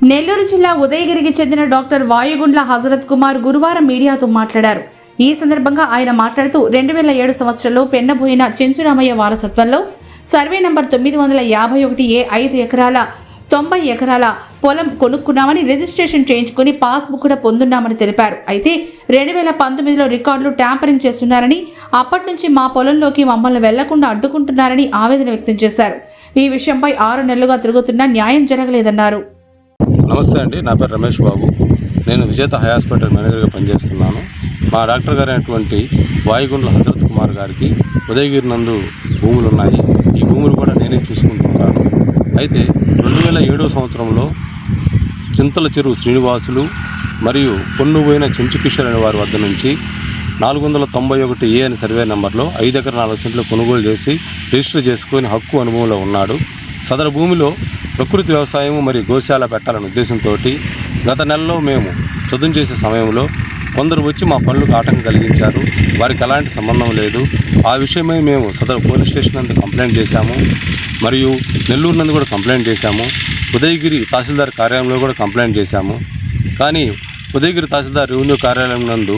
నెల్లూరు జిల్లా ఉదయగిరికి చెందిన డాక్టర్ వాయుగుండ్ల హజరత్ కుమార్ గురువారం మీడియాతో మాట్లాడారు. ఈ సందర్భంగా ఆయన మాట్లాడుతూ 2007 సంవత్సరంలో పెన్నబోయిన చెంచురామయ్య వారసత్వంలో సర్వే నంబర్ 951A 5 ఎకరాల 90 ఎకరాల పొలం కొనుక్కున్నామని రిజిస్ట్రేషన్ చేయించుకుని పాస్బుక్ కూడా పొందున్నామని తెలిపారు. అయితే 2019లో రికార్డులు ట్యాంపరింగ్ చేస్తున్నారని, అప్పటి నుంచి మా పొలంలోకి మమ్మల్ని వెళ్లకుండా అడ్డుకుంటున్నారని ఆవేదన వ్యక్తం చేశారు. ఈ విషయంపై 6 నెలలుగా తిరుగుతున్నా న్యాయం జరగలేదన్నారు. నమస్తే అండి, నా పేరు రమేష్ బాబు. నేను విజేత హై హాస్పిటల్ మేనేజర్గా పనిచేస్తున్నాను. మా డాక్టర్ గారు అయినటువంటి వాయుగుండ్ల హజరత్ కుమార్ గారికి ఉదయగిరి నందు భూములు ఉన్నాయి. ఈ భూములు కూడా నేనే చూసుకుంటున్నాను. అయితే 2007 సంవత్సరంలో చింతల చెరువు శ్రీనివాసులు మరియు పొన్నుపోయిన చెంచు కిషోర్ అనే వారి వద్ద నుంచి 491A అనే సర్వే నెంబర్లో 5 ఎకరాల 4 సెంట్లు కొనుగోలు చేసి రిజిస్టర్ చేసుకొని హక్కు అనుభవంలో ఉన్నాడు. సదరు భూమిలో ప్రకృతి వ్యవసాయం మరియు గోశాల పెట్టాలనే ఉద్దేశంతో గత నెలలో మేము చదువు చేసే సమయంలో కొందరు వచ్చి మా పనులకు ఆటంకం కలిగించారు. వారికి ఎలాంటి సంబంధం లేదు. ఆ విషయమై మేము సదరు పోలీస్ స్టేషన్ నందు కంప్లైంట్ చేశాము, మరియు నెల్లూరు నందు కూడా కంప్లైంట్ చేశాము. ఉదయగిరి తహసీల్దార్ కార్యాలయంలో కూడా కంప్లైంట్ చేశాము. కానీ ఉదయగిరి తహసీల్దార్ రెవెన్యూ కార్యాలయం నందు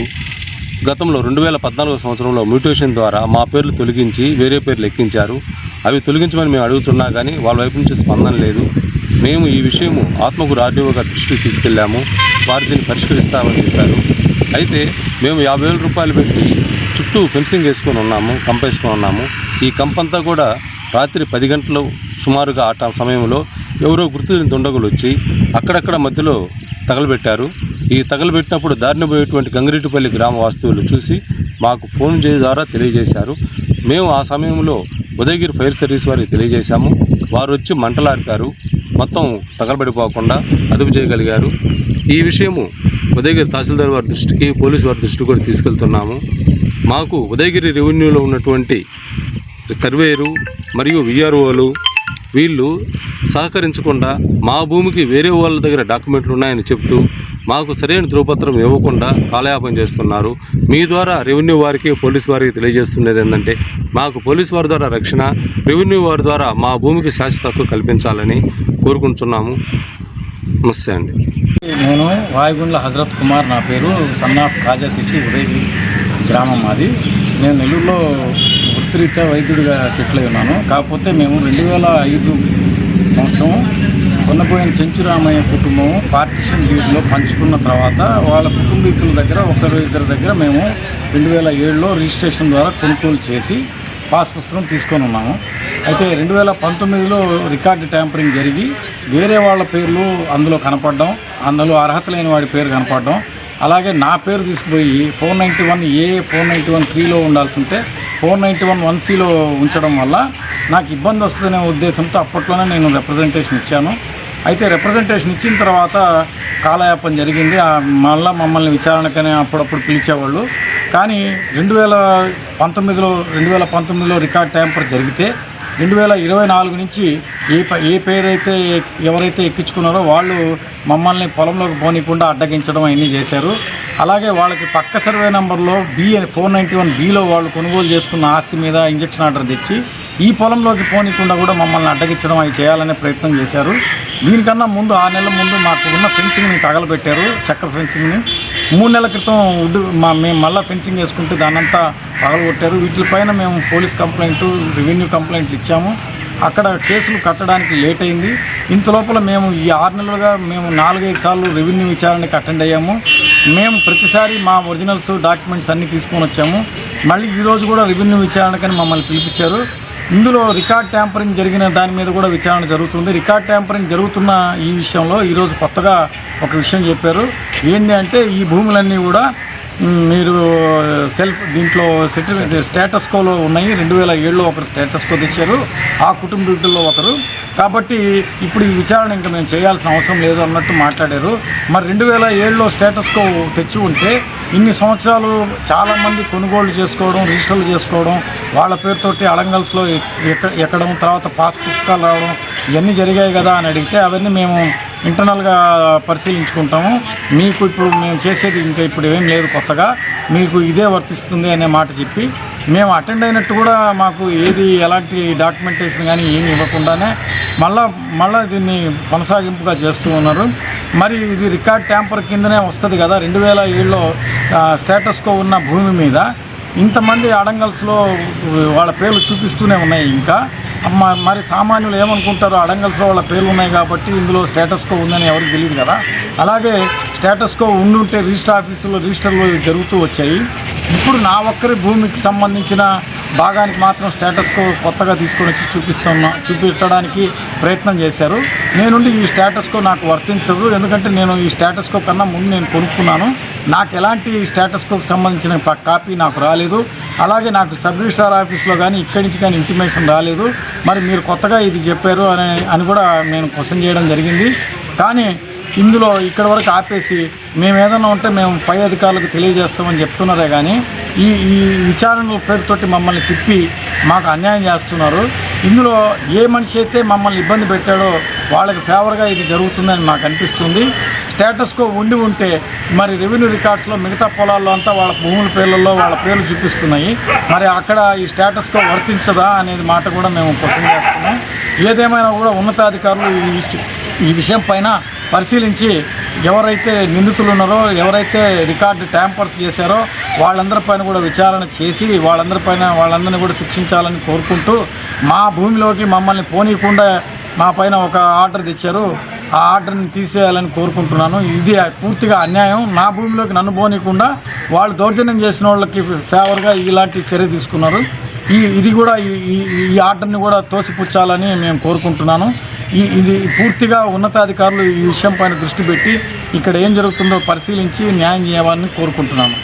గతంలో 2014 సంవత్సరంలో మ్యూటేషన్ ద్వారా మా పేర్లు తొలగించి వేరే పేర్లు ఎక్కించారు. అవి తొలగించమని మేము అడుగుతున్నా కానీ వాళ్ళ వైపు నుంచి స్పందన లేదు. మేము ఈ విషయము ఆత్మకూరు ఆర్డీఓ గారి దృష్టికి తీసుకెళ్ళాము. వారు దీన్ని పరిష్కరిస్తామని చెప్పారు. అయితే మేము 50,000 రూపాయలు పెట్టి చుట్టూ ఫెన్సింగ్ వేసుకొని ఉన్నాము, కంప వేసుకొని ఉన్నాము. ఈ కంపంతా కూడా రాత్రి 10 గంటలు సుమారుగా ఆ సమయంలో ఎవరో గుర్తులేని దుండగులు వచ్చి అక్కడక్కడ మధ్యలో తగలబెట్టారు. ఈ తగలబెట్టినప్పుడు దారిన పోయేటువంటి గంగిరెడ్డిపల్లి గ్రామ వాస్తువులు చూసి మాకు ఫోన్ ద్వారా తెలియజేశారు. మేము ఆ సమయంలో ఉదయగిరి ఫైర్ సర్వీస్ వారికి తెలియజేశాము. వారు వచ్చి మంటలార్పారు. మొత్తం తగలబడిపోకుండా అదుపు చేయగలిగారు. ఈ విషయము ఉదయగిరి తహసీల్దార్ వారి దృష్టికి, పోలీసు వారి దృష్టికి కూడా తీసుకెళ్తున్నాము. మాకు ఉదయగిరి రెవెన్యూలో ఉన్నటువంటి సర్వేయరు మరియు విఆర్ఓలు వీళ్ళు సహకరించకుండా మా భూమికి వేరే వాళ్ళ దగ్గర డాక్యుమెంట్లు ఉన్నాయని చెప్తూ మాకు సరైన ధృవపత్రం ఇవ్వకుండా కాలయాపన చేస్తున్నారు. మీ ద్వారా రెవెన్యూ వారికి, పోలీసు వారికి తెలియజేస్తున్నది ఏంటంటే మాకు పోలీసు వారి ద్వారా రక్షణ, రెవెన్యూ వారి ద్వారా మా భూమికి శాశ్వత హక్కు కల్పించాలని కోరుకుంటున్నాము. నమస్తే అండి. నేను వాయుగుండ్ల హజరత్ కుమార్, నా పేరు సన్నాఫ్ కాజా సిట్టి, ఉదయగిరి గ్రామం మాది. నేను నెల్లూరులో వృత్తిరీత్యా వైద్యుడిగా సెటిల్ అయి ఉన్నాను. కాకపోతే మేము 2005 సంవత్సరం కొన్నపోయిన చెంచురామయ్య కుటుంబం పార్టీషన్ డీడ్లో పంచుకున్న తర్వాత వాళ్ళ కుటుంబీకుల దగ్గర 1-2 దగ్గర మేము 2007లో రిజిస్ట్రేషన్ ద్వారా కొనుగోలు చేసి పాస్ పుస్తకం తీసుకొని ఉన్నాము. అయితే 2019లో రికార్డు ట్యాంపరింగ్ జరిగి వేరే వాళ్ళ పేర్లు అందులో కనపడడం, అందులో అర్హత లేని వాడి పేరు కనపడడం, అలాగే నా పేరు తీసుకుపోయి 491A 491(3)లో ఉండాల్సి ఉంటే 491(1)Cలో ఉంచడం వల్ల నాకు ఇబ్బంది వస్తుందనే ఉద్దేశంతో అప్పట్లోనే నేను రిప్రజెంటేషన్ ఇచ్చాను. అయితే రిప్రజెంటేషన్ ఇచ్చిన తర్వాత కాలయాపన జరిగింది. మళ్ళీ మమ్మల్ని విచారణకనే అప్పుడప్పుడు పిలిచేవాళ్ళు. కానీ 2019లో రికార్డ్ ట్యాంపర్ జరిగితే 2024 నుంచి ఏ పేరైతే ఎవరైతే ఎక్కించుకున్నారో వాళ్ళు మమ్మల్ని పొలంలోకి పోనీయకుండా అడ్డగించడం అవన్నీ చేశారు. అలాగే వాళ్ళకి పక్క సర్వే నెంబర్లో 491Bలో వాళ్ళు కొనుగోలు చేసుకున్న ఆస్తి మీద ఇంజక్షన్ ఆర్డర్ తెచ్చి ఈ పొలంలోకి పోనీయకుండా కూడా మమ్మల్ని అడ్డగించడం అవి చేయాలనే ప్రయత్నం చేశారు. దీనికన్నా ముందు 6 నెలల ముందు మాకు ఉన్న ఫెన్సింగ్ని తగలబెట్టారు. చెక్క ఫెన్సింగ్ని 3 నెలల క్రితం మేము మళ్ళీ ఫెన్సింగ్ వేసుకుంటే దాన్నంతా పగలగొట్టారు. వీటిపైన మేము పోలీస్ కంప్లైంటు, రెవెన్యూ కంప్లైంట్లు ఇచ్చాము. అక్కడ కేసులు కట్టడానికి లేట్ అయింది. ఇంతలోపల మేము ఈ 6 నెలలుగా మేము 4-5 సార్లు రెవెన్యూ విచారణకి అటెండ్ అయ్యాము. మేము ప్రతిసారి మా ఒరిజినల్స్, డాక్యుమెంట్స్ అన్నీ తీసుకొని వచ్చాము. మళ్ళీ ఈరోజు కూడా రెవెన్యూ విచారణకని మమ్మల్ని పిలిపించారు. ఇందులో రికార్డ్ ట్యాంపరింగ్ జరిగిన దాని మీద కూడా విచారణ జరుగుతుంది. రికార్డ్ ట్యాంపరింగ్ జరుగుతున్న ఈ విషయంలో ఈరోజు కొత్తగా ఒక విషయం చెప్పారు. ఏంటి అంటే ఈ భూములన్నీ కూడా మీరు దీంట్లో స్టేటస్ కోలో ఉన్నాయి. 2007లో ఒకరు స్టేటస్ కో తెచ్చారు, ఆ కుటుంబీకుల్లో ఒకరు. కాబట్టి ఇప్పుడు ఈ విచారణ ఇంకా మేము చేయాల్సిన అవసరం లేదు అన్నట్టు మాట్లాడారు. మరి 2007లో స్టేటస్ కో తెచ్చి ఉంటే ఇన్ని సంవత్సరాలు చాలామంది కొనుగోలు చేసుకోవడం, రిజిస్టర్లు చేసుకోవడం, వాళ్ళ పేరుతోటి అడంగల్స్లో ఎక్కడం, తర్వాత పాస్ పుస్తకాలు రావడం ఇవన్నీ జరిగాయి కదా అని అడిగితే అవన్నీ మేము ఇంటర్నల్గా పరిశీలించుకుంటాము. మీకు ఇప్పుడు మేము చేసేది ఇంకా ఇప్పుడు ఏం లేదు కొత్తగా, మీకు ఇదే వర్తిస్తుంది అనే మాట చెప్పి మేము అటెండ్ అయినట్టు కూడా మాకు ఎలాంటి డాక్యుమెంటేషన్ కానీ ఏమి ఇవ్వకుండానే మళ్ళా దీన్ని కొనసాగింపుగా చేస్తూ ఉన్నారు. మరి ఇది రికార్డ్ ట్యాంపర్ కిందనే వస్తుంది కదా. 2007లో స్టేటస్ కో ఉన్న భూమి మీద ఇంతమంది అడంగల్స్లో వాళ్ళ పేర్లు చూపిస్తూనే ఉన్నాయి. ఇంకా మరి సామాన్యులు ఏమనుకుంటారు, అడంగల్స్లో వాళ్ళ పేర్లు ఉన్నాయి కాబట్టి ఇందులో స్టేటస్ కో ఉందని ఎవరికి తెలియదు కదా. అలాగే స్టేటస్ కో ఉండుంటే రిజిస్టర్లు జరుగుతూ వచ్చాయి. ఇప్పుడు నా ఒక్కరి భూమికి సంబంధించిన భాగానికి మాత్రం స్టేటస్ కో కొత్తగా తీసుకొని వచ్చి చూపించడానికి ప్రయత్నం చేశారు. నేనుండి ఈ స్టేటస్ కో నాకు వర్తించదు, ఎందుకంటే నేను ఈ స్టేటస్ కో కన్నా ముందు నేను కొనుక్కున్నాను. నాకు ఎలాంటి స్టేటస్ కోకి సంబంధించిన కాపీ నాకు రాలేదు. అలాగే నాకు సబ్ రిజిస్ట్రార్ ఆఫీస్లో కానీ ఇక్కడి నుంచి కానీ ఇంటిమేషన్ రాలేదు. మరి మీరు కొత్తగా ఇది చెప్పారు అని కూడా నేను క్వశ్చన్ చేయడం జరిగింది. కానీ ఇందులో ఇక్కడ వరకు ఆపేసి మేము ఏదైనా ఉంటే మేము పై అధికారులకు తెలియజేస్తామని చెప్తున్నారే కానీ ఈ విచారణల పేరుతోటి మమ్మల్ని తిప్పి మాకు అన్యాయం చేస్తున్నారు. ఇందులో ఏ మనిషి అయితే మమ్మల్ని ఇబ్బంది పెట్టాడో వాళ్ళకి ఫేవర్గా ఇది జరుగుతుందని మాకు అనిపిస్తుంది. స్టేటస్ కో ఉంటే మరి రెవెన్యూ రికార్డ్స్లో మిగతా పొలాల్లో అంతా వాళ్ళ భూముల పేర్లలో వాళ్ళ పేర్లు చూపిస్తున్నాయి. మరి అక్కడ ఈ స్టేటస్ కో వర్తించదా అనేది మాట కూడా మేము క్వశ్చన్ చేస్తున్నాం. ఏదేమైనా కూడా ఉన్నతాధికారులు ఈ విషయం పైన పరిశీలించి ఎవరైతే నిందితులు ఉన్నారో, ఎవరైతే రికార్డు ట్యాంపర్స్ చేశారో వాళ్ళందరిపైన కూడా విచారణ చేసి వాళ్ళందరినీ కూడా శిక్షించాలని కోరుకుంటూ, మా భూమిలోకి మమ్మల్ని పోనీయకుండా మా పైన ఒక ఆర్డర్ తెచ్చారు, ఆ ఆర్డర్ని తీసేయాలని కోరుకుంటున్నాను. ఇది పూర్తిగా అన్యాయం. నా భూమిలోకి నన్ను పోనీయకుండా వాళ్ళు దౌర్జన్యం చేసిన వాళ్ళకి ఫేవర్గా ఇలాంటి చర్య తీసుకున్నారు. ఇది కూడా ఈ ఆర్డర్ని కూడా తోసిపుచ్చాలని మేము కోరుకుంటున్నాను. ఇది పూర్తిగా ఉన్నతాధికారులు ఈ విషయం పైన దృష్టి పెట్టి ఇక్కడ ఏం జరుగుతుందో పరిశీలించి న్యాయం చేయాలని కోరుకుంటున్నాను.